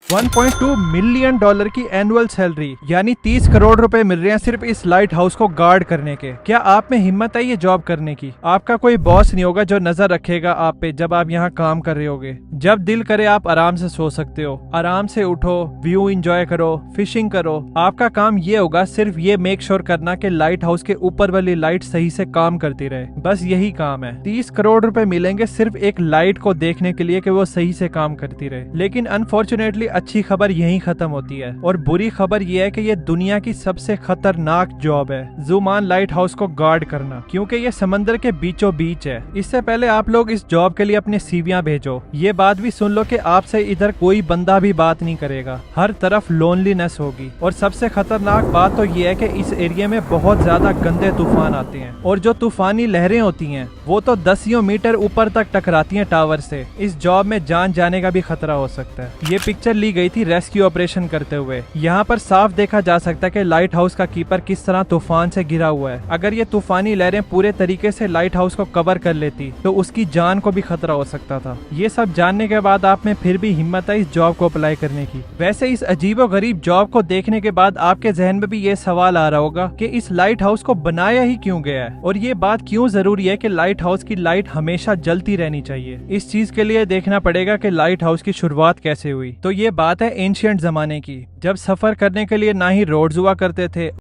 1.2 million dollar की annual salary यानी 30 करोड़ रुपए मिल रहे हैं सिर्फ इस लाइट हाउस को गार्ड करने के। क्या आप में हिम्मत है ये जॉब करने की? आपका कोई बॉस नहीं होगा जो नजर रखेगा आप पे जब आप यहाँ काम कर रहे होगे। जब दिल करे आप आराम से सो सकते हो, आराम से उठो, व्यू एंजॉय करो, फिशिंग करो। आपका काम ये होगा सिर्फ ये मेक श्योर करना कि लाइट हाउस के ऊपर वाली लाइट सही से काम करती रहे। बस यही काम है। 30 करोड़ रुपए मिलेंगे सिर्फ एक लाइट को देखने के लिए कि वो सही से काम करती रहे। लेकिन अनफॉर्चुनेटली अच्छी खबर यहीं खत्म होती है और बुरी खबर यह है कि ये दुनिया की सबसे खतरनाक जॉब है, ज़ुमान लाइट हाउस को गार्ड करना, क्योंकि ये समंदर के बीचों बीच है। इससे पहले आप लोग इस जॉब के लिए अपने सीवियां भेजो। ये बात भी सुन लो कि आपसे इधर कोई बंदा भी बात नहीं करेगा, हर तरफ लोनलीनेस होगी। और सबसे खतरनाक बात तो ये है कि इस एरिया में बहुत ज्यादा गंदे तूफान आते हैं और जो तूफानी लहरें होती हैं वो तो 10 मीटर ऊपर तक टकराती हैं टावर से। इस जॉब में जान जाने का भी खतरा हो सकता है। ये पिक्चर ली गई थी रेस्क्यू ऑपरेशन करते हुए। यहाँ पर साफ देखा जा सकता है कि लाइट हाउस का कीपर किस तरह तूफान से घिरा हुआ है। अगर ये तूफानी लहरें पूरे तरीके से लाइट हाउस को कवर कर लेती तो उसकी जान को भी खतरा हो सकता था। ये सब जानने के बाद आप में फिर भी हिम्मत है इस जॉब को अप्लाई करने की। वैसे इस अजीबोगरीब जॉब को देखने के बाद आपके जहन में भी ये सवाल आ रहा होगा कि इस लाइट हाउस को बनाया ही क्यों गया है और ये बात क्यों जरूरी है कि लाइट हाउस की लाइट हमेशा जलती रहनी चाहिए। इस चीज के लिए देखना पड़ेगा कि लाइट हाउस की शुरुआत कैसे हुई। तो ये बात है एंशिएंट जमाने की, जब सफर करने के लिए ना ही रोड्स हुआ करते थे